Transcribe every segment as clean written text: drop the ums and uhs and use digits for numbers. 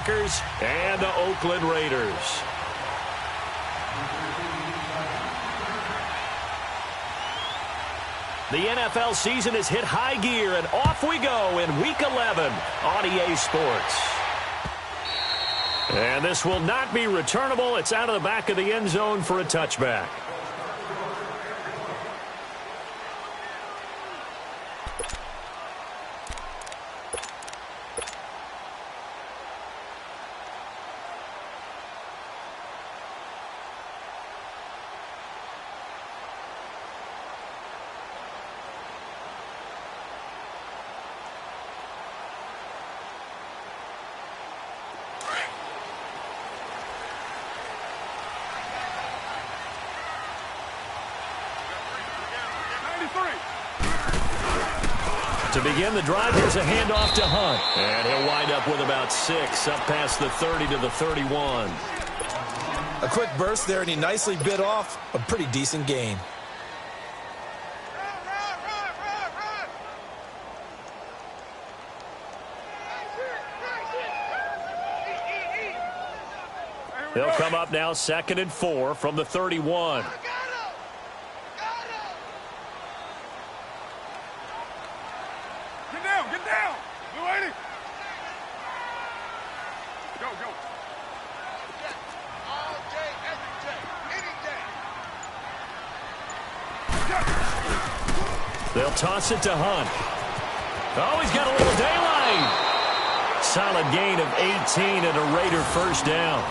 Packers and the Oakland Raiders. The NFL season has hit high gear, and off we go in Week 11 on EA Sports. And this will not be returnable. It's out of the back of the end zone for a touchback. To begin the drive, here's a handoff to Hunt. And he'll wind up with about 6, up past the 30 to the 31. A quick burst there, and he nicely bit off a pretty decent gain. They'll come up now 2nd and 4 from the 31. They'll toss it to Hunt. Oh, he's got a little daylight. Solid gain of 18 and a Raider first down.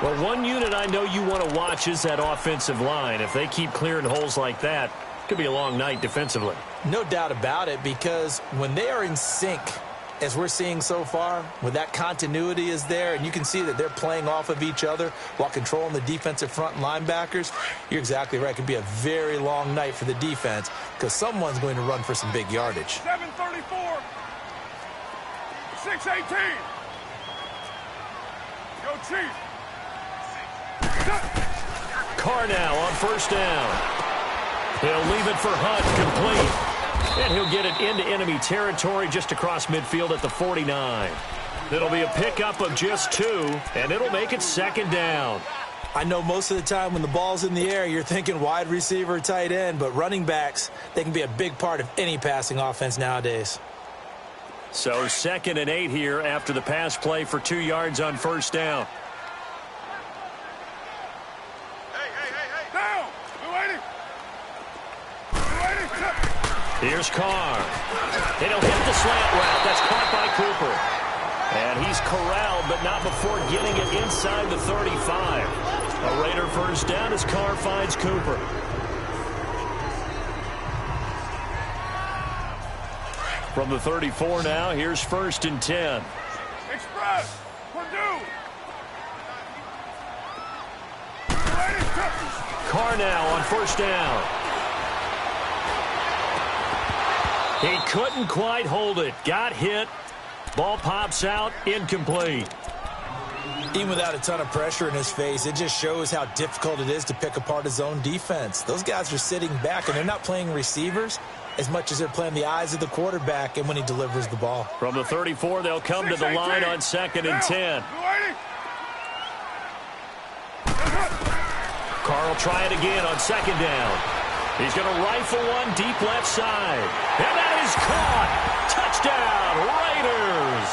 Well, one unit I know you want to watch is that offensive line. If they keep clearing holes like that, it could be a long night defensively. No doubt about it, because when they are in sync, as we're seeing so far, when that continuity is there, and you can see that they're playing off of each other while controlling the defensive front linebackers, you're exactly right. It could be a very long night for the defense because someone's going to run for some big yardage. 7:34, 6:18. Go Chief. Carr now on first down. He'll leave it for Hunt, complete. And he'll get it into enemy territory just across midfield at the 49. It'll be a pickup of just 2, and it'll make it 2nd down. I know most of the time when the ball's in the air, you're thinking wide receiver, tight end, but running backs, they can be a big part of any passing offense nowadays. So 2nd and 8 here after the pass play for 2 yards on first down. Here's Carr. And he'll hit the slant route. That's caught by Cooper. And he's corralled, but not before getting it inside the 35. A Raider first down as Carr finds Cooper. From the 34 now, here's 1st and 10. Express. Purdue. Carr now on first down. He couldn't quite hold it. Got hit. Ball pops out. Incomplete. Even without a ton of pressure in his face, it just shows how difficult it is to pick apart his own defense. Those guys are sitting back, and they're not playing receivers as much as they're playing the eyes of the quarterback and when he delivers the ball. From the 34, they'll come to the line on 2nd and 10. Carr will try it again on 2nd down. He's going to rifle one deep left side. And that is caught. Touchdown, Raiders.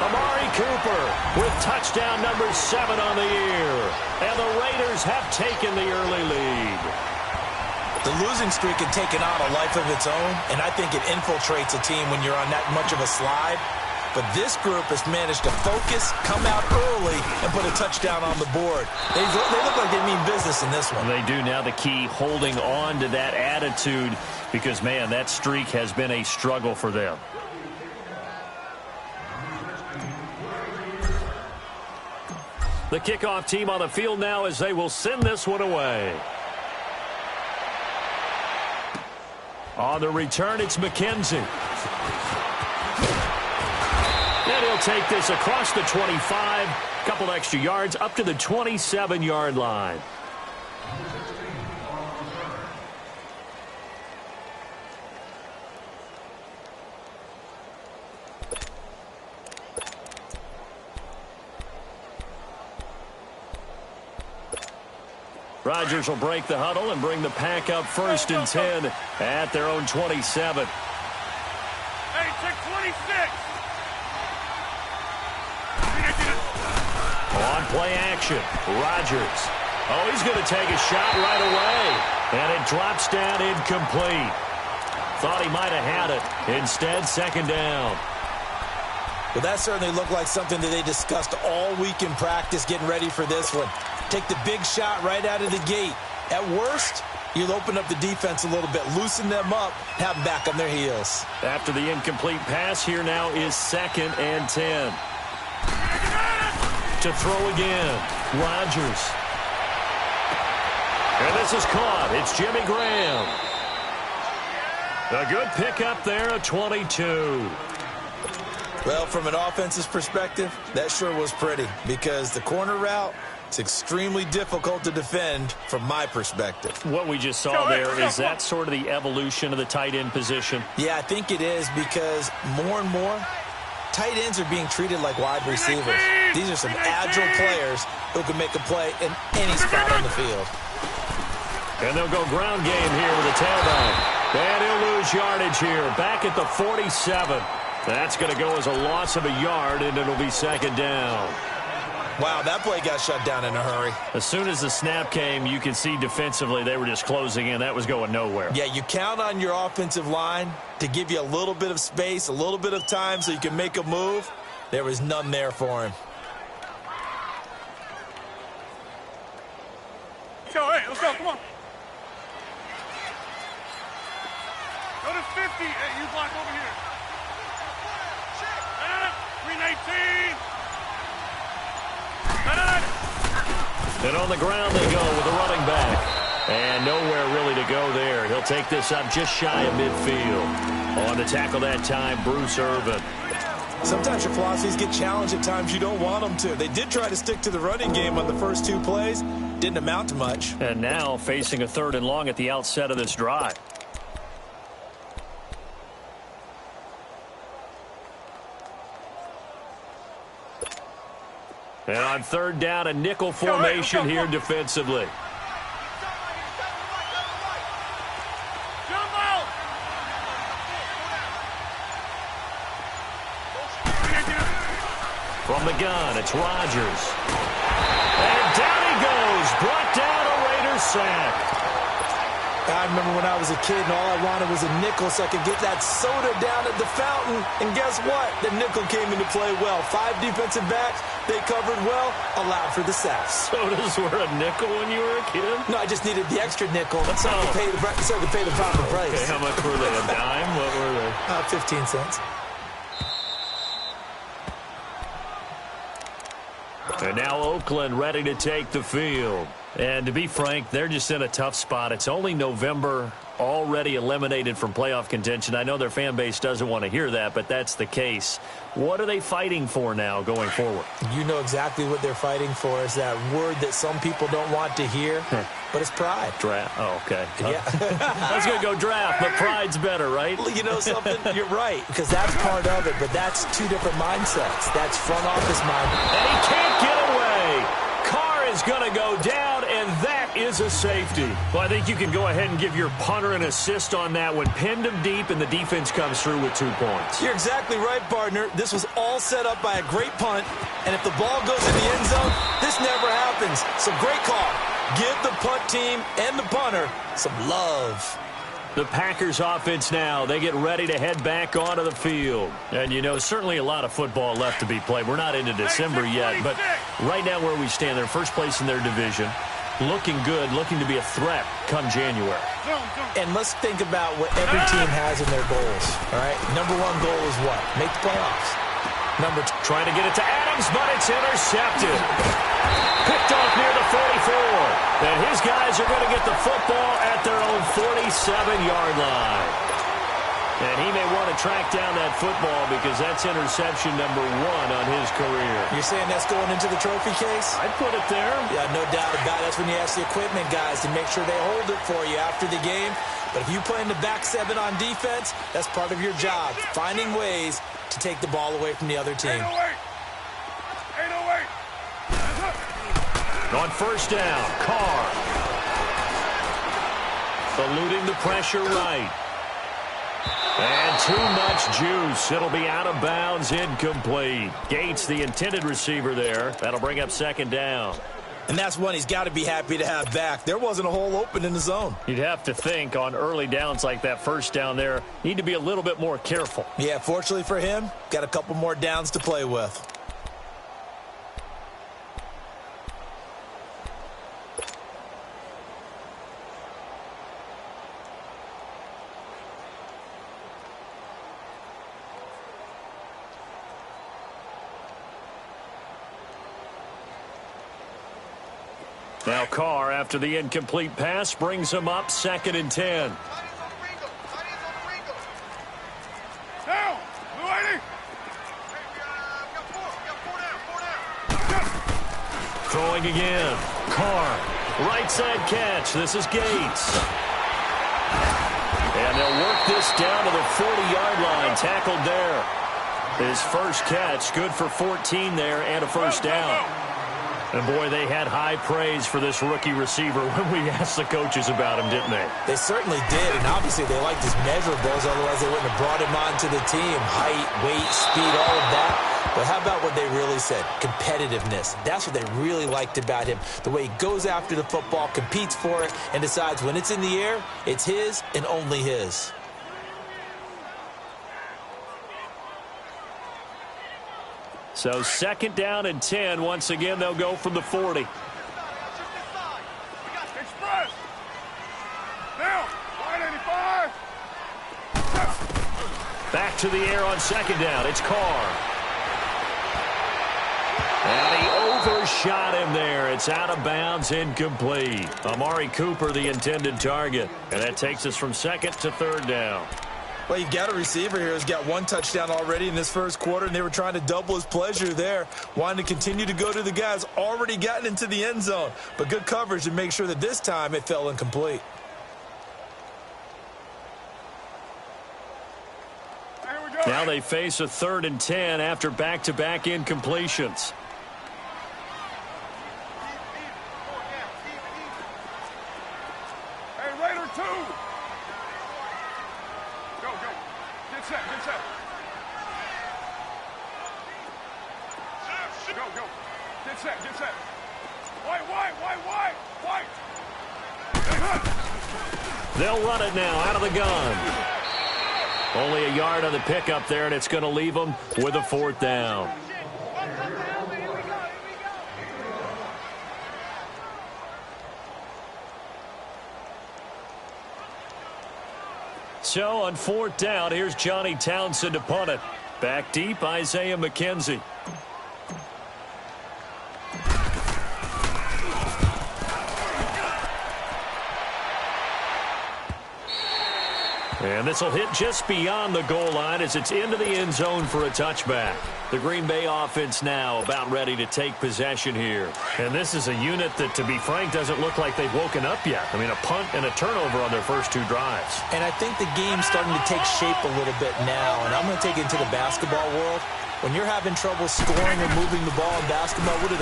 Amari Cooper with touchdown number 7 on the year. And the Raiders have taken the early lead. The losing streak had taken on a life of its own, and I think it infiltrates a team when you're on that much of a slide. But this group has managed to focus, come out early, and put a touchdown on the board. They look like they mean business in this one. They do. Now the key, holding on to that attitude, because, man, that streak has been a struggle for them. The kickoff team on the field now as they will send this one away. On the return, it's McKenzie. And he'll take this across the 25, a couple extra yards up to the 27-yard line. Rodgers will break the huddle and bring the pack up 1st and 10 at their own 27. Hey, check 26. On play action, Rodgers. Oh, he's going to take a shot right away. And it drops down incomplete. Thought he might have had it. Instead, 2nd down. Well, that certainly looked like something that they discussed all week in practice getting ready for this one. Take the big shot right out of the gate. At worst, you'll open up the defense a little bit, loosen them up, have them back on their heels. After the incomplete pass, here now is 2nd and 10. To throw again, Rodgers. And this is caught. It's Jimmy Graham. A good pickup there at 22. Well, from an offense's perspective, that sure was pretty because the corner route is extremely difficult to defend from my perspective. What we just saw there, is that sort of the evolution of the tight end position? Yeah, I think it is because more and more, tight ends are being treated like wide receivers. These are some agile players who can make a play in any spot on the field. And they'll go ground game here with a tailback. And he'll lose yardage here. Back at the 47. That's going to go as a loss of a yard, and it'll be 2nd down. Wow, that play got shut down in a hurry. As soon as the snap came, you can see defensively they were just closing in. That was going nowhere. Yeah, you count on your offensive line to give you a little bit of space, a little bit of time so you can make a move. There was none there for him. Yo, hey, let's go. Come on. Go to 50. Hey, you block over here. 319. And on the ground they go with a running back. And nowhere really to go there. He'll take this up just shy of midfield. On to tackle that time, Bruce Irvin. Sometimes your philosophies get challenged at times you don't want them to. They did try to stick to the running game on the first 2 plays. Didn't amount to much. And now facing a 3rd and long at the outset of this drive. And on 3rd down, a nickel formation here defensively. Jump out. From the gun, it's Rodgers. And down he goes. Brought down a Raiders sack. I remember when I was a kid and all I wanted was a nickel so I could get that soda down at the fountain. And guess what? The nickel came into play well. 5 defensive backs, they covered well, allowed for the sacks. Sodas were a nickel when you were a kid? No, I just needed the extra nickel so I could pay the proper price. Okay, how much were they? A dime? What were they? 15 cents. And now Oakland ready to take the field. And to be frank, they're just in a tough spot. It's only November, already eliminated from playoff contention. I know their fan base doesn't want to hear that, but that's the case. What are they fighting for now going forward? You know exactly what they're fighting for. Is that word that some people don't want to hear, but it's pride. Draft. Oh, okay. Yeah. I was going to go draft, but pride's better, right? Well, you know something? You're right, because that's part of it, but that's 2 different mindsets. That's front office mind. And he can't get away. Carr is going to go down, and that is a safety. Well, I think you can go ahead and give your punter an assist on that one. Pinned him deep, and the defense comes through with 2 points. You're exactly right, partner. This was all set up by a great punt, and if the ball goes in the end zone, this never happens. So great call. Give the punt team and the punter some love. The Packers offense now, they get ready to head back onto the field. And, you know, certainly a lot of football left to be played. We're not into December yet, but right now where we stand, they're first place in their division. Looking good, looking to be a threat come January. And let's think about what every team has in their goals, all right? Number 1 goal is what? Make the playoffs. Number 2, trying to get it to Adams, but it's intercepted. Picked off near the 44. And his guys are going to get the football at their own 47-yard line. And he may want to track down that football because that's interception number 1 on his career. You're saying that's going into the trophy case? I'd put it there. Yeah, no doubt about it. That's when you ask the equipment guys to make sure they hold it for you after the game. But if you play in the back 7 on defense, that's part of your job, finding ways to take the ball away from the other team. 808. On 1st down, Carr. Eluding the pressure right. And too much juice. It'll be out of bounds, incomplete. Gates, the intended receiver there. That'll bring up second down. And that's one he's got to be happy to have back. There wasn't a hole open in the zone. You'd have to think on early downs like that first down there, need to be a little bit more careful. Yeah, fortunately for him, got a couple more downs to play with. Now Carr, after the incomplete pass, brings him up 2nd and 10. Down! Blue 80! Throwing again. Carr, right side catch. This is Gates. And they'll work this down to the 40-yard line. Tackled there. His first catch, good for 14 there and a first down. And, boy, they had high praise for this rookie receiver when we asked the coaches about him, didn't they? They certainly did, and obviously they liked his measurables, otherwise they wouldn't have brought him onto the team. Height, weight, speed, all of that. But how about what they really said? Competitiveness. That's what they really liked about him. The way he goes after the football, competes for it, and decides when it's in the air, it's his and only his. So 2nd down and 10. Once again, they'll go from the 40. Express! Down! 185! Back to the air on 2nd down. It's Carr. And he overshot him there. It's out of bounds, incomplete. Amari Cooper, the intended target. And that takes us from 2nd to 3rd down. Well, you've got a receiver here who's got one touchdown already in this first quarter, and they were trying to double his pleasure there, wanting to continue to go to the guys already gotten into the end zone. But good coverage to make sure that this time it fell incomplete. Here we go. Now they face a 3rd and 10 after back-to-back incompletions. Hey, Raider 2! Go, go. Get set, get set. Go, go. Get set, get set. White, white, white, white, white. They'll run it now out of the gun. Only a yard on the pickup there, and it's going to leave them with a 4th down. So on 4th down, here's Johnny Townsend to punt it. Back deep, Isaiah McKenzie. And this will hit just beyond the goal line as it's into the end zone for a touchback. The Green Bay offense now about ready to take possession here. And this is a unit that, to be frank, doesn't look like they've woken up yet. I mean, a punt and a turnover on their first 2 drives. And I think the game's starting to take shape a little bit now, and I'm going to take it into the basketball world. When you're having trouble scoring or moving the ball in basketball, what do?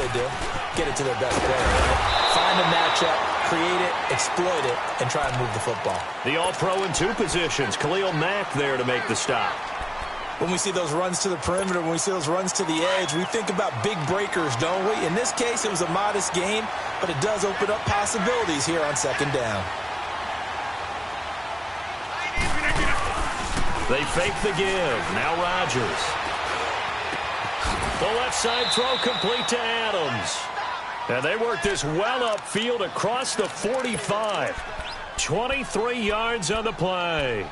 Get it to their best player, right? Find a matchup, create it, exploit it, and try and move the football. The All-Pro in 2 positions. Khalil Mack there to make the stop. When we see those runs to the perimeter, when we see those runs to the edge, we think about big breakers, don't we? In this case, it was a modest game, but it does open up possibilities here on 2nd down. They fake the give. Now Rodgers. The left side throw complete to Adams. And they work this well upfield across the 45. 23 yards on the play.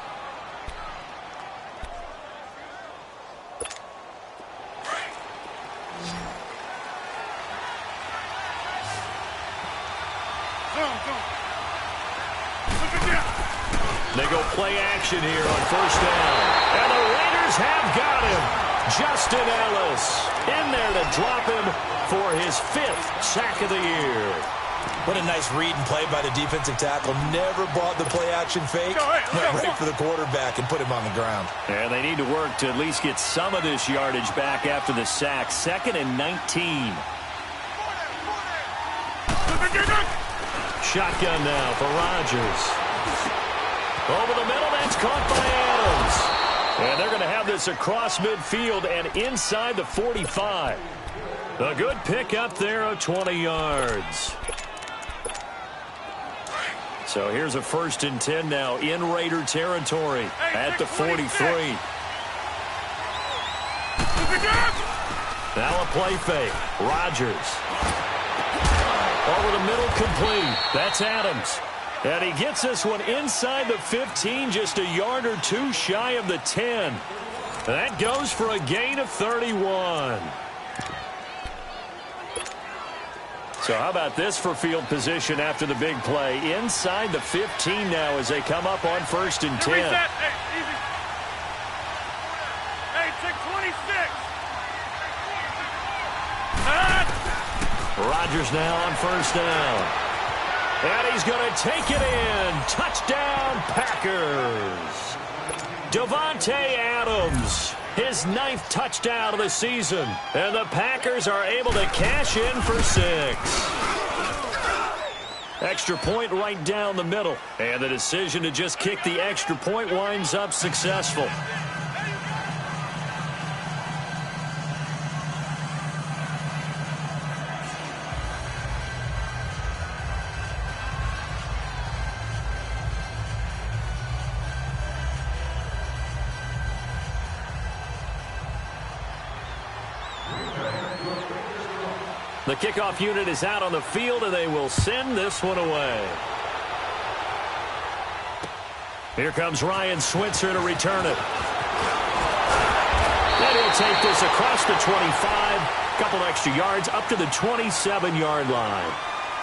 They go play action here on 1st down. And the Raiders have got him. Justin Ellis in there to drop him for his 5th sack of the year. What a nice read and play by the defensive tackle. Never brought the play action fake. Went right for the quarterback and put him on the ground. And they need to work to at least get some of this yardage back after the sack. 2nd and 19. Shotgun now for Rodgers. Over the middle, that's caught by Adams. And they're going to have this across midfield and inside the 45. A good pickup there of 20 yards. So here's a 1st and 10 now in Raider territory at the 43. Now a play fake. Rodgers. Over the middle, complete. That's Adams. And he gets this one inside the 15, just a yard or two shy of the 10. That goes for a gain of 31. So how about this for field position after the big play? Inside the 15 now as they come up on 1st and 10. Hey, easy. Hey, check 26. Rodgers now on 1st down. And he's going to take it in. Touchdown, Packers. Davante Adams, his 9th touchdown of the season. And the Packers are able to cash in for 6. Extra point right down the middle. And the decision to just kick the extra point winds up successful. The kickoff unit is out on the field, and they will send this one away. Here comes Ryan Switzer to return it. And he'll take this across the 25. Couple extra yards up to the 27-yard line.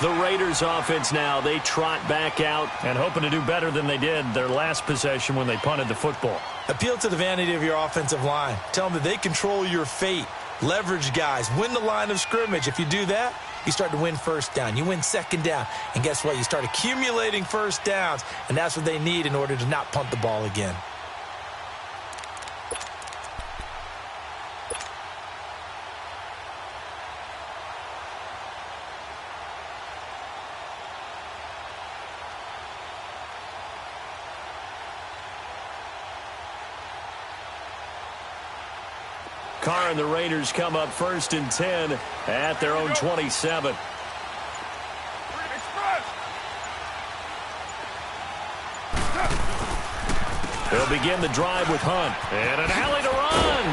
The Raiders offense now, they trot back out and hoping to do better than they did their last possession when they punted the football. Appeal to the vanity of your offensive line. Tell them that they control your fate. Leverage guys. Win the line of scrimmage. If you do that, you start to win 1st down. You win 2nd down. And guess what? You start accumulating 1st downs. And that's what they need in order to not punt the ball again. Carr and the Raiders come up 1st and 10 at their own 27. They'll begin the drive with Hunt. And an alley to run.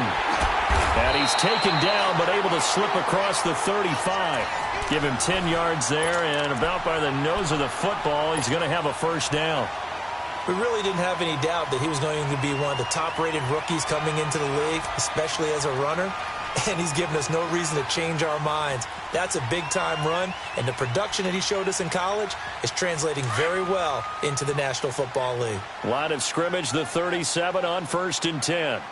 And he's taken down but able to slip across the 35. Give him 10 yards there, and about by the nose of the football, he's going to have a 1st down. We really didn't have any doubt that he was going to be one of the top-rated rookies coming into the league, especially as a runner. And he's given us no reason to change our minds. That's a big-time run, and the production that he showed us in college is translating very well into the National Football League. Line of scrimmage, the 37 on 1st and 10.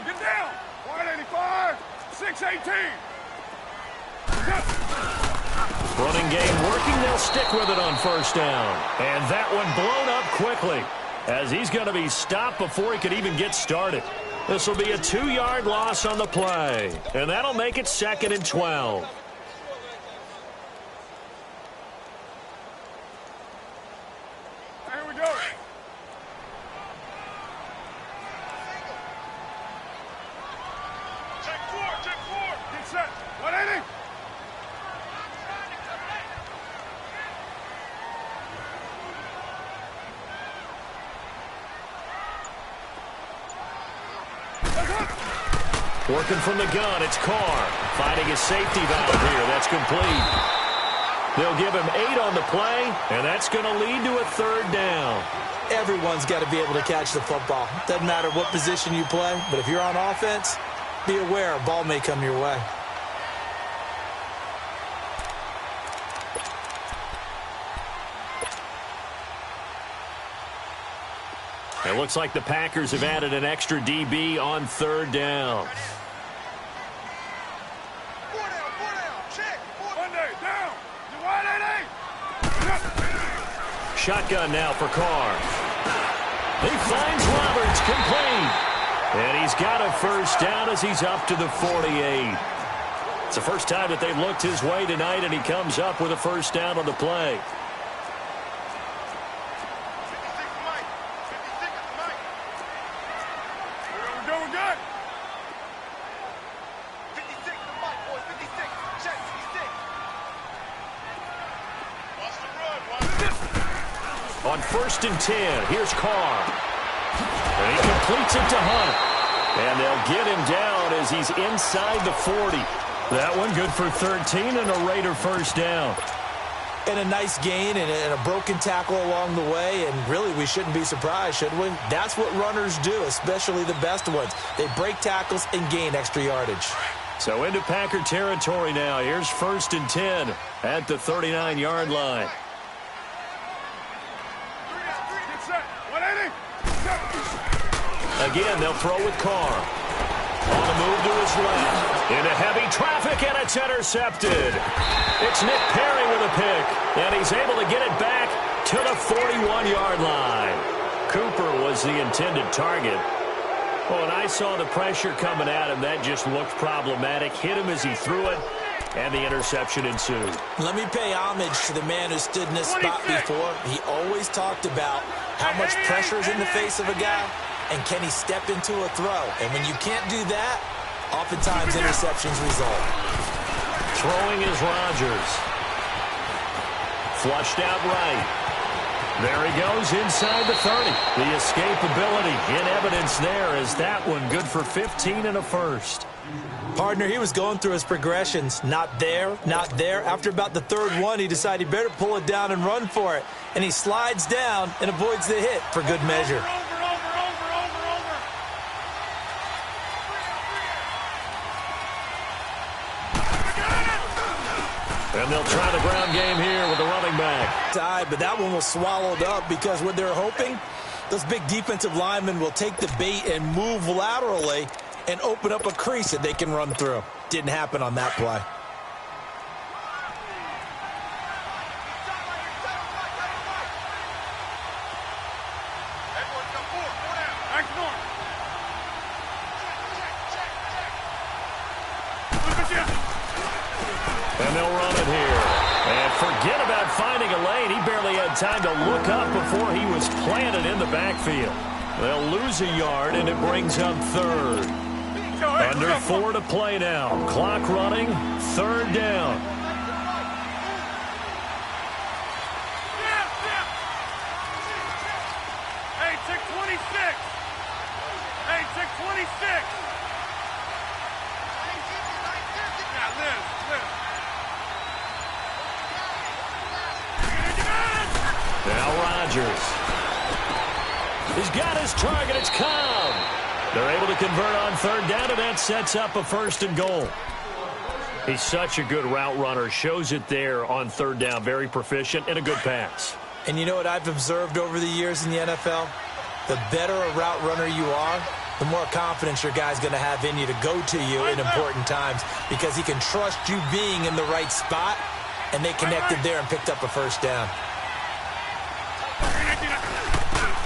Get down. 185, 618. Running game working. They'll stick with it on 1st down. And that one blown up quickly as he's going to be stopped before he could even get started. This will be a 2-yard loss on the play. And that'll make it 2nd and 12. Here we go. Check 4. Get set. 180. Working from the gun, it's Carr. Finding his safety valve here. That's complete. They'll give him 8 on the play, and that's going to lead to a 3rd down. Everyone's got to be able to catch the football. Doesn't matter what position you play, but if you're on offense, be aware a ball may come your way. It looks like the Packers have added an extra DB on 3rd down. 4 down. Check. 1 day down. You 180. Shotgun now for Carr. He finds Roberts, complete. And he's got a 1st down as he's up to the 48. It's the first time that they've looked his way tonight, and he comes up with a 1st down on the play. on 1st and 10. Here's Carr. And he completes it to Hunt. And they'll get him down as he's inside the 40. That one good for 13 and a Raider first down. And a nice gain and a broken tackle along the way. And really, we shouldn't be surprised, should we? That's what runners do, especially the best ones. They break tackles and gain extra yardage. So into Packer territory now. Here's 1st and 10 at the 39-yard line. Again, they'll throw with Carr. On the move to his left. Into heavy traffic, and it's intercepted. It's Nick Perry with a pick, and he's able to get it back to the 41-yard line. Cooper was the intended target. Well, when I saw the pressure coming at him, that just looked problematic. Hit him as he threw it, and the interception ensued. Let me pay homage to the man who stood in this spot before. He always talked about how much pressure is in the face of a guy, and can he step into a throw? And when you can't do that, oftentimes interceptions result. Throwing is Rodgers. Flushed out right. There he goes inside the 30. The escapability in evidence there as that one good for 15 and a first. Partner, he was going through his progressions. Not there, not there. After about the third one, he decided he better pull it down and run for it. And he slides down and avoids the hit for good measure. And they'll try the ground game here with the running back. But that one was swallowed up because what they're hoping, those big defensive linemen will take the bait and move laterally and open up a crease that they can run through. Didn't happen on that play. And they'll run it here. And forget about finding a lane. He barely had time to look up before he was planted in the backfield. They'll lose a yard, and it brings up third. Under 4 to play now. Clock running. 3rd down. Hey, check 26. Hey, check 26. Yeah, Liz. Now Rodgers. He's got his target. It's Cobb. They're able to convert on 3rd down, and that sets up a 1st and goal. He's such a good route runner. Shows it there on 3rd down. Very proficient and a good pass. And you know what I've observed over the years in the NFL? The better a route runner you are, the more confidence your guy's going to have in you to go to you in important times because he can trust you being in the right spot, and they connected there and picked up a 1st down.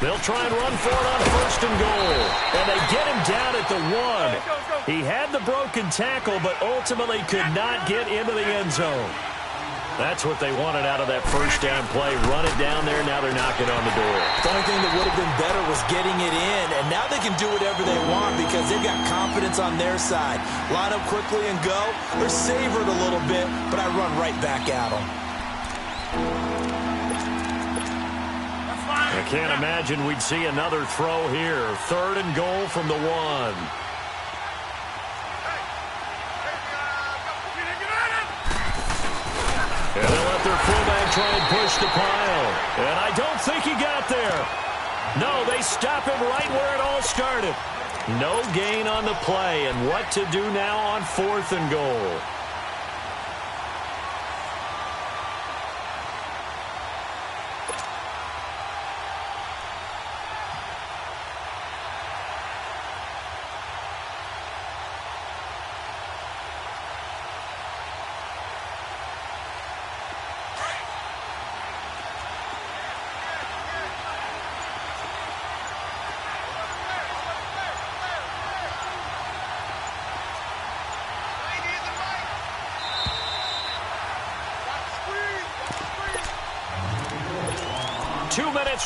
They'll try and run for it on 1st and goal. And they get him down at the 1. He had the broken tackle, but ultimately could not get into the end zone. That's what they wanted out of that 1st down play. Run it down there. Now they're knocking on the door. The only thing that would have been better was getting it in. And now they can do whatever they want because they've got confidence on their side. Line up quickly and go. Or savor it a little bit, but I run right back at them. I can't imagine we'd see another throw here. 3rd and goal from the 1. And they'll let their fullback try and push the pile. And I don't think he got there. No, they stop him right where it all started. No gain on the play. And what to do now on 4th and goal.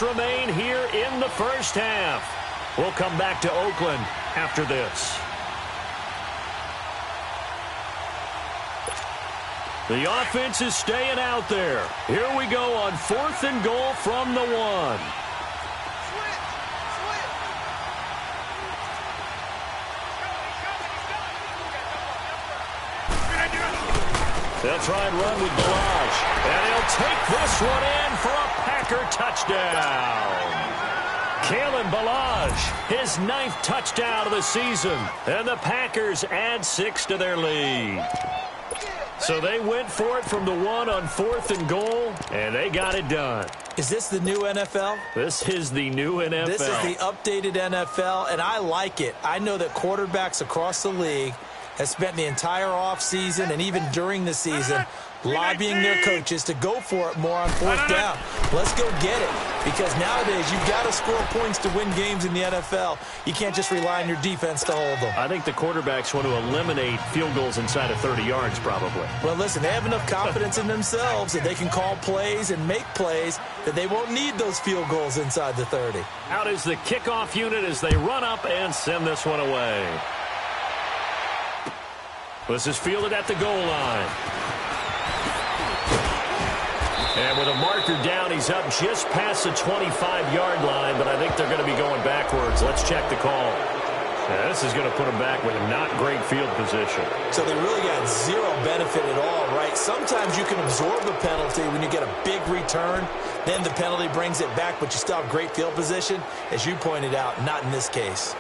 Remain here in the first half. We'll come back to Oakland after this. The offense is staying out there. Here we go on 4th and goal from the 1. They'll try and run with Balaj. And he'll take this one in for a Packer touchdown. Kalen Balaj, his 9th touchdown of the season. And the Packers add 6 to their lead. So they went for it from the 1 on 4th and goal, and they got it done. Is this the new NFL? This is the new NFL. This is the updated NFL, and I like it. I know that quarterbacks across the league have spent the entire offseason and even during the season lobbying their coaches to go for it more on 4th down. Let's go get it. Because nowadays, you've got to score points to win games in the NFL. You can't just rely on your defense to hold them. I think the quarterbacks want to eliminate field goals inside of 30 yards, probably. Well, listen, they have enough confidence in themselves that they can call plays and make plays that they won't need those field goals inside the 30. Out is the kickoff unit as they run up and send this one away. This is fielded at the goal line. And with a marker down, he's up just past the 25-yard line, but I think they're going to be going backwards. Let's check the call. Yeah, this is going to put them back with a not great field position. So they really got zero benefit at all, right? Sometimes you can absorb the penalty when you get a big return. Then the penalty brings it back, but you still have great field position. As you pointed out, not in this case.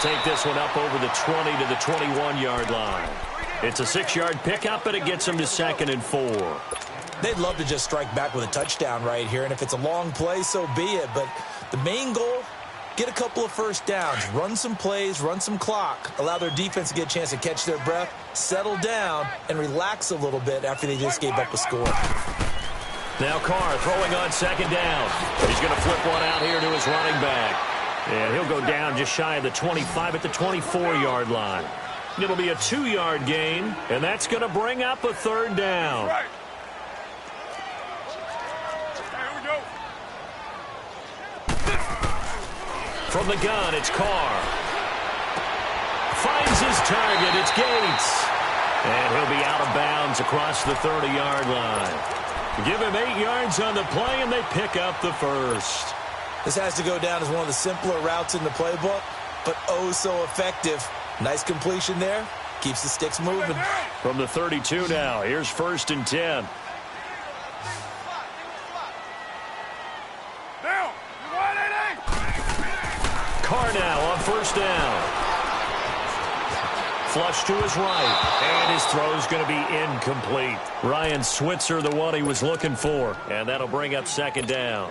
Take this one up over the 20 to the 21-yard line. It's a 6-yard pickup, but it gets them to 2nd and 4. They'd love to just strike back with a touchdown right here, and if it's a long play, so be it. But the main goal, get a couple of first downs, run some plays, run some clock, allow their defense to get a chance to catch their breath, settle down, and relax a little bit after they just gave up a score. Now Carr throwing on 2nd down. He's going to flip one out here to his running back. And he'll go down just shy of the 25 at the 24-yard line. It'll be a 2-yard gain, and that's going to bring up a 3rd down. Right. Here we go. From the gun, it's Carr. Finds his target. It's Gates. And he'll be out of bounds across the 30-yard line. Give him 8 yards on the play, and they pick up the 1st. This has to go down as one of the simpler routes in the playbook, but oh so effective. Nice completion there. Keeps the sticks moving. From the 32 now, here's 1st and 10. Down. Carr now on 1st down. Flush to his right, and his throw's going to be incomplete. Ryan Switzer, the one he was looking for, and that'll bring up 2nd down.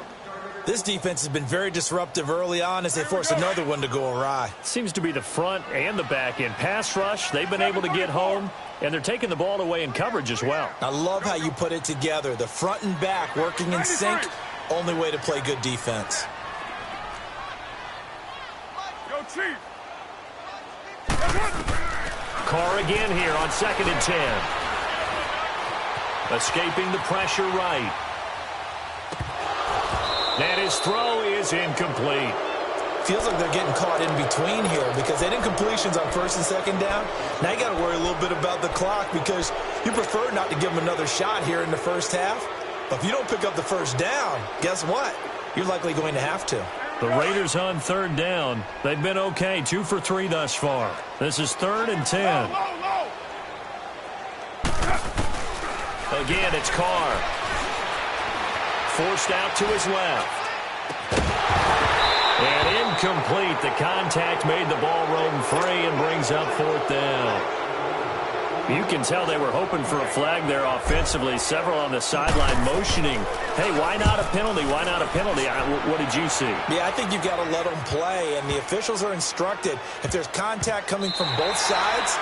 This defense has been very disruptive early on as they force another one to go awry. Seems to be the front and the back end. Pass rush, they've been able to get home, and they're taking the ball away in coverage as well. I love how you put it together. The front and back working in sync, only way to play good defense. Go, Chief. Carr again here on 2nd and 10. Escaping the pressure right. And his throw is incomplete. Feels like they're getting caught in between here because they didn't completions on 1st and 2nd down. Now you got to worry a little bit about the clock because you prefer not to give them another shot here in the first half. But if you don't pick up the 1st down, guess what? You're likely going to have to. The Raiders on 3rd down. They've been okay, 2 for 3 thus far. This is 3rd and 10. Again, it's Carr. Forced out to his left. And incomplete. The contact made the ball roam free and brings up 4th down. You can tell they were hoping for a flag there offensively. Several on the sideline motioning. Hey, why not a penalty? Why not a penalty? What did you see? Yeah, I think you've got to let them play, and the officials are instructed. If there's contact coming from both sides,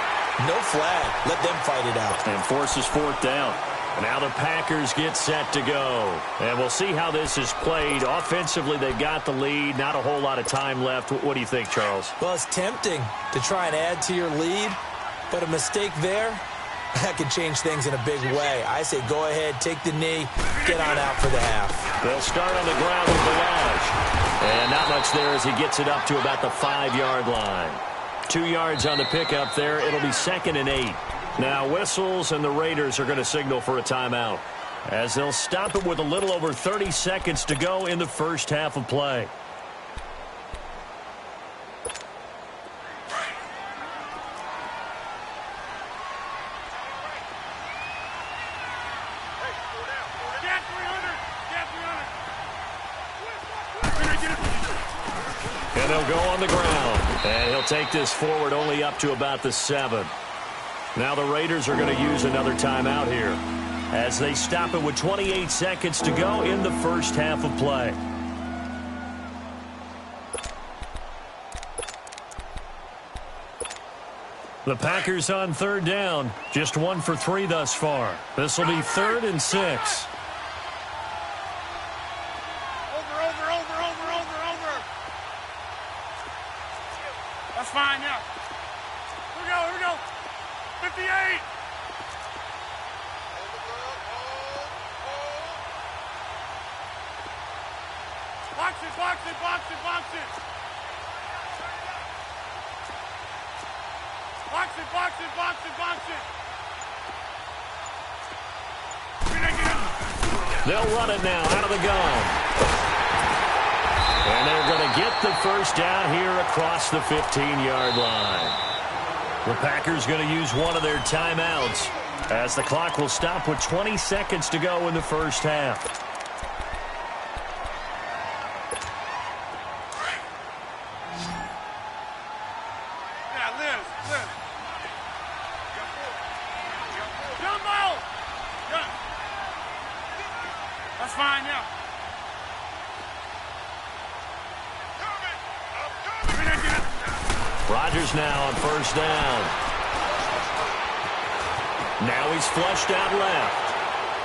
no flag. Let them fight it out. And forces 4th down. Now the Packers get set to go. And we'll see how this is played. Offensively, they've got the lead. Not a whole lot of time left. What do you think, Charles? Well, it's tempting to try and add to your lead. But a mistake there, that could change things in a big way. I say go ahead, take the knee, get on out for the half. They'll start on the ground with Balaj. And not much there as he gets it up to about the 5-yard line. 2 yards on the pickup there. It'll be 2nd and 8. Now whistles, and the Raiders are going to signal for a timeout, as they'll stop it with a little over 30 seconds to go in the first half of play. And they'll go on the ground. And he'll take this forward only up to about the 7. Now the Raiders are going to use another timeout here, as they stop it with 28 seconds to go in the first half of play. The Packers on 3rd down. Just 1 for 3 thus far. This will be 3rd and 6. That's fine, yeah. Here we go. 58. Box it. They'll run it now out of the gun. And they're going to get the first down here across the 15-yard line. The Packers going to use one of their timeouts, as the clock will stop with 20 seconds to go in the first half. That's fine, yeah. Rodgers now on 1st down. Now he's flushed out left.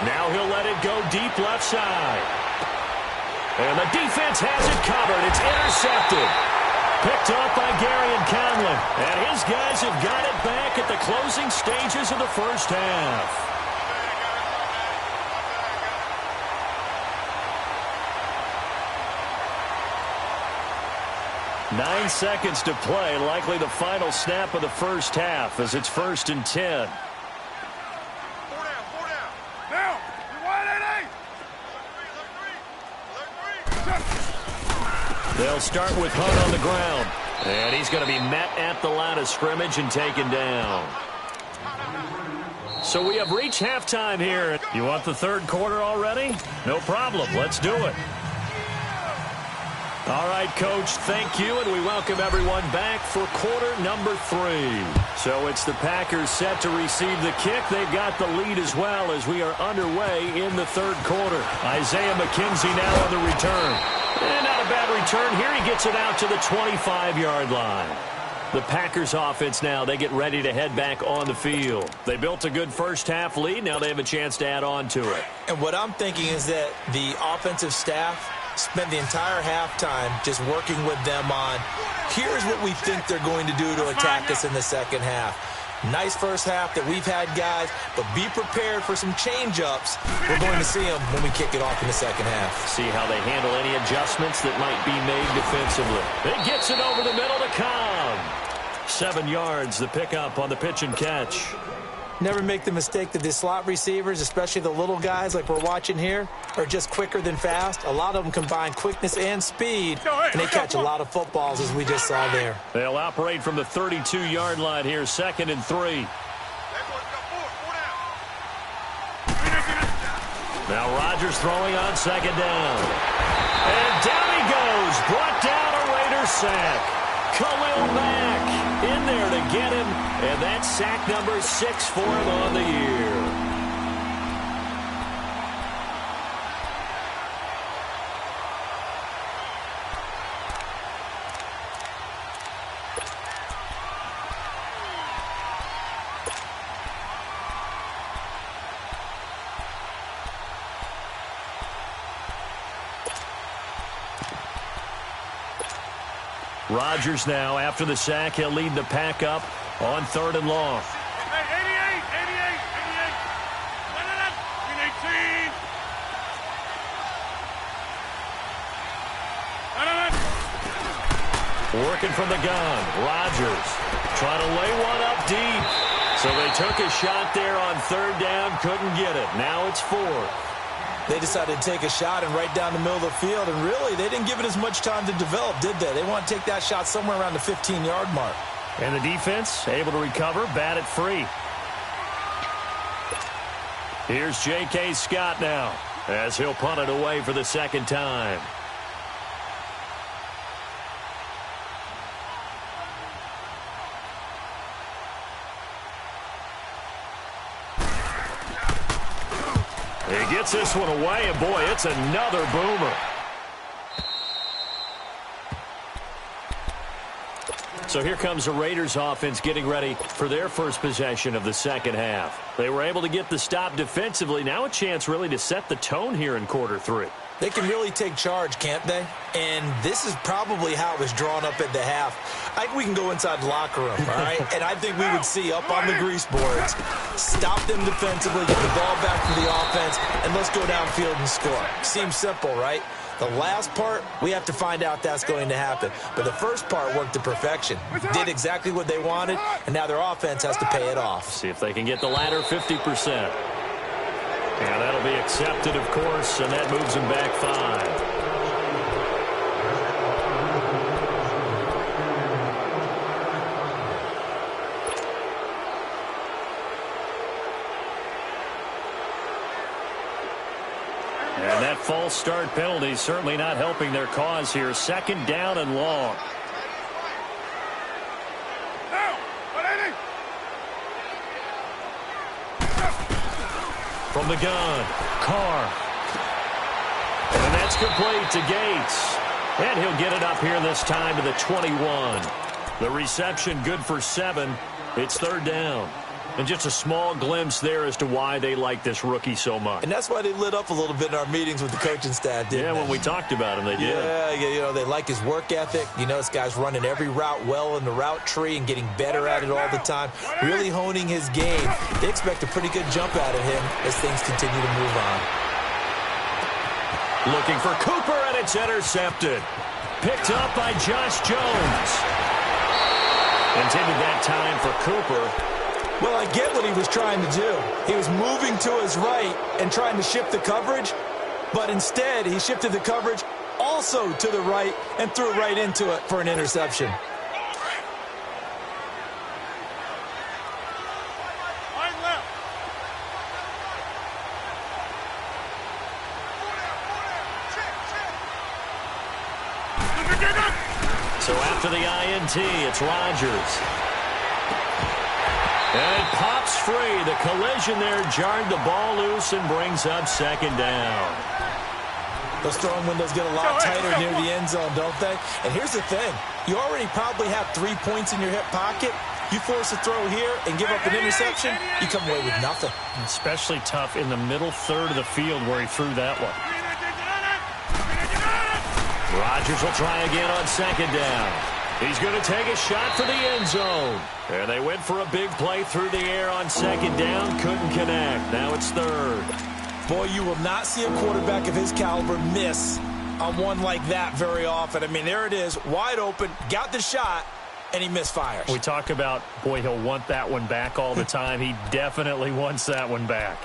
Now he'll let it go deep left side. And the defense has it covered. It's intercepted. Picked up by Gary and Conlon. And his guys have got it back at the closing stages of the first half. 9 seconds to play, likely the final snap of the first half, as it's 1st and 10. Four down. Down. You're wide, 8-8. They'll start with Hunt on the ground. And he's going to be met at the line of scrimmage and taken down. So we have reached halftime here. You want the 3rd quarter already? No problem. Let's do it. All right, Coach, thank you, and we welcome everyone back for quarter number 3. So it's the Packers set to receive the kick. They've got the lead as well as we are underway in the 3rd quarter. Isaiah McKenzie now on the return. And not a bad return here. He gets it out to the 25-yard line. The Packers offense now, they get ready to head back on the field. They built a good first half lead. Now they have a chance to add on to it. And what I'm thinking is that the offensive staff spent the entire halftime just working with them on, here's what we think they're going to do to attack us in the second half. Nice first half that we've had, guys, but be prepared for some change-ups. We're going to see them when we kick it off in the second half. See how they handle any adjustments that might be made defensively. It gets it over the middle to Cobb. 7 yards, the pickup on the pitch and catch. Never make the mistake that the slot receivers, especially the little guys like we're watching here, are just quicker than fast. A lot of them combine quickness and speed, and they catch a lot of footballs, as we just saw there. They'll operate from the 32-yard line here, 2nd and 3. Now Rodgers throwing on 2nd down. And down he goes. Brought down a Raider sack. Khalil Mack in there to get him, and that's sack number 6 for him on the year. Rodgers now, after the sack, he'll lead the pack up on 3rd and long. Working from the gun. Rodgers trying to lay one up deep. So they took a shot there on third down, couldn't get it. Now it's fourth. They decided to take a shot and right down the middle of the field, and really, they didn't give it as much time to develop, did they? They want to take that shot somewhere around the 15-yard mark. And the defense able to recover, bat it free. Here's J.K. Scott now, as he'll punt it away for the second time. He gets this one away, and boy, it's another boomer. So here comes the Raiders offense getting ready for their first possession of the second half. They were able to get the stop defensively. Now a chance really to set the tone here in quarter three. They can really take charge, can't they? And this is probably how it was drawn up at the half. I think we can go inside the locker room, all right? And I think we would see up on the grease boards, stop them defensively, get the ball back to the offense, and let's go downfield and score. Seems simple, right? The last part, we have to find out that's going to happen. But the first part worked to perfection. Did exactly what they wanted, and now their offense has to pay it off. See if they can get the latter 50%. And that'll be accepted, of course, and that moves them back 5. And that false start penalty certainly not helping their cause here. Second down and long. From the gun, Carr. And that's complete to Gates. And he'll get it up here this time to the 21. The reception good for 7. It's third down. And just a small glimpse there as to why they like this rookie so much. And that's why they lit up a little bit in our meetings with the coaching staff, didn't they? Yeah, when we talked about him, they did. Yeah, you know, they like his work ethic. You know, this guy's running every route well in the route tree and getting better at it all the time, really honing his game. They expect a pretty good jump out of him as things continue to move on. Looking for Cooper, and it's intercepted. Picked up by Josh Jones. Intended that time for Cooper. Well, I get what he was trying to do. He was moving to his right and trying to shift the coverage, but instead he shifted the coverage also to the right and threw right into it for an interception. So after the INT, it's Rodgers. And it pops free. The collision there jarred the ball loose and brings up second down. Those throwing windows get a lot tighter near the end zone, don't they? And here's the thing. You already probably have 3 points in your hip pocket. You force a throw here and give up an interception, you come away with nothing. Especially tough in the middle third of the field where he threw that one. Rodgers will try again on second down. He's going to take a shot for the end zone. And they went for a big play through the air on second down. Couldn't connect. Now it's third. Boy, you will not see a quarterback of his caliber miss on one like that very often. I mean, there it is, wide open, got the shot, and he misfires. We talk about, boy, he'll want that one back all the time. He definitely wants that one back.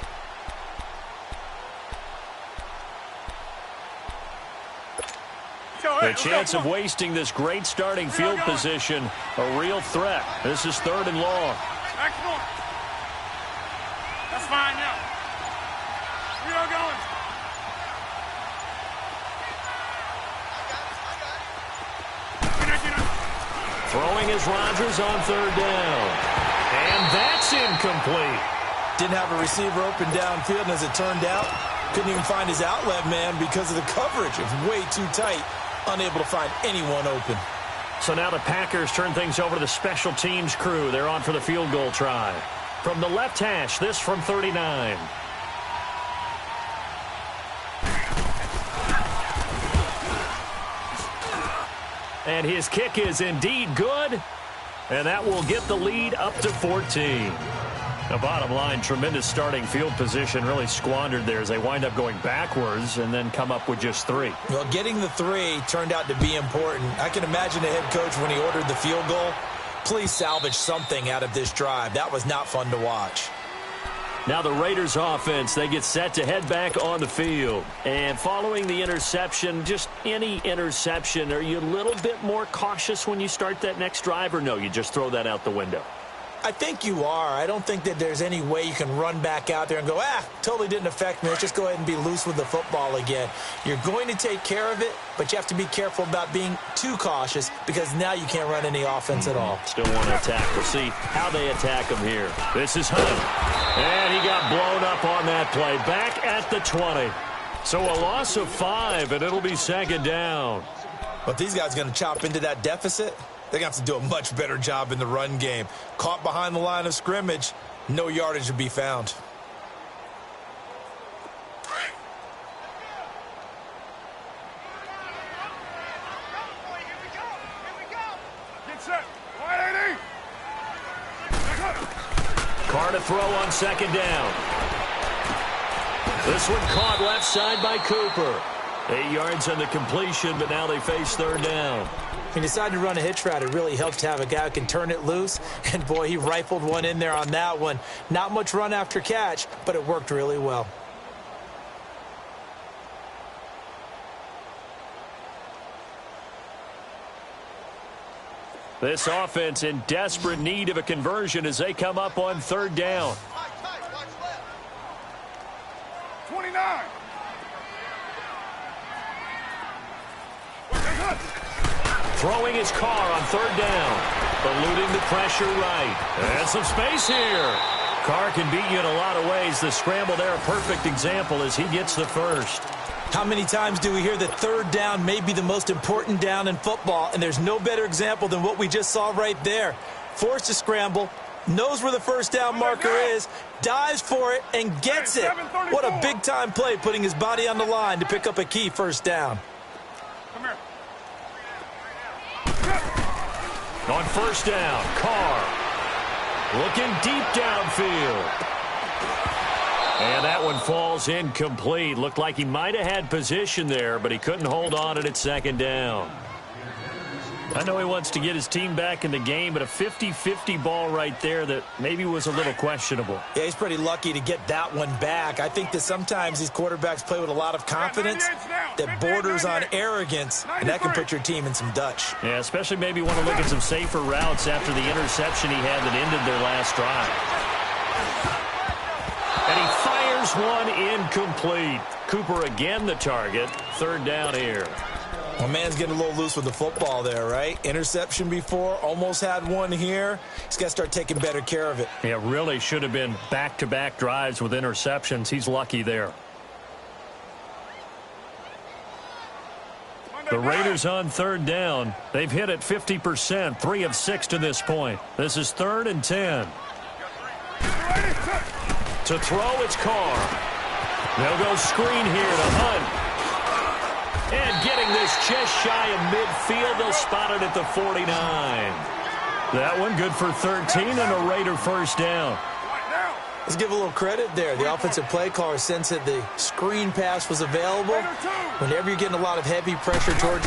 The chance of wasting this great starting field position, a real threat. This is third and long. Excellent. That's fine now. We are going. Throwing is Rodgers on third down. And that's incomplete. Didn't have a receiver open downfield, and as it turned out, couldn't even find his outlet man because of the coverage. It was way too tight. Unable to find anyone open. So now the Packers turn things over to the special teams crew. They're on for the field goal try. From the left hash, this from 39. And his kick is indeed good. And that will get the lead up to 14. Now, bottom line, tremendous starting field position, really squandered there as they wind up going backwards and then come up with just 3. Well, getting the 3 turned out to be important. I can imagine the head coach when he ordered the field goal. Please salvage something out of this drive. That was not fun to watch. Now the Raiders offense, they get set to head back on the field. And following the interception, just any interception, are you a little bit more cautious when you start that next drive, or no, you just throw that out the window? I think you are. I don't think that there's any way you can run back out there and go, totally didn't affect me. Let's just go ahead and be loose with the football again. You're going to take care of it, but you have to be careful about being too cautious because now you can't run any offense at all. Still want to attack. We'll see how they attack him here. This is Hunt. And he got blown up on that play. Back at the 20. So a loss of 5, and it'll be second down. But these guys are going to chop into that deficit. They're going to have to do a much better job in the run game. Caught behind the line of scrimmage, no yardage to be found. Get set. 180. Carr to throw on second down. This one caught left side by Cooper. 8 yards on the completion, but now they face third down. He decided to run a hitch route. It really helps to have a guy who can turn it loose. And, boy, he rifled one in there on that one. Not much run after catch, but it worked really well. This offense in desperate need of a conversion as they come up on third down. 29. Throwing his Carr on third down. Eluding the pressure right. And some space here. Carr can beat you in a lot of ways. The scramble there, a perfect example as he gets the first. How many times do we hear that third down may be the most important down in football, and there's no better example than what we just saw right there. Forced to scramble, knows where the first down marker is, dives for it, and gets it. What a big-time play, putting his body on the line to pick up a key first down. Come here. On first down, Carr looking deep downfield. And that one falls incomplete. Looked like he might have had position there, but he couldn't hold on at second down. I know he wants to get his team back in the game, but a 50-50 ball right there that maybe was a little questionable. Yeah, he's pretty lucky to get that one back. I think that sometimes these quarterbacks play with a lot of confidence that borders on arrogance, and that can put your team in some Dutch. Yeah, especially maybe want to look at some safer routes after the interception he had that ended their last drive. And he fires one incomplete. Cooper again the target. Third down here. Well, man's getting a little loose with the football there, right? Interception before, almost had one here. He's got to start taking better care of it. Yeah, really should have been back-to-back drives with interceptions. He's lucky there. The Raiders on third down. They've hit it 50%, 3 of 6 to this point. This is 3rd and 10. To throw, it's Carr. They'll go screen here to Hunt. And getting this just shy of midfield, they'll spot it at the 49. That one good for 13 and a Raider first down. Let's give a little credit there. The offensive play caller sensed that the screen pass was available. Whenever you're getting a lot of heavy pressure towards your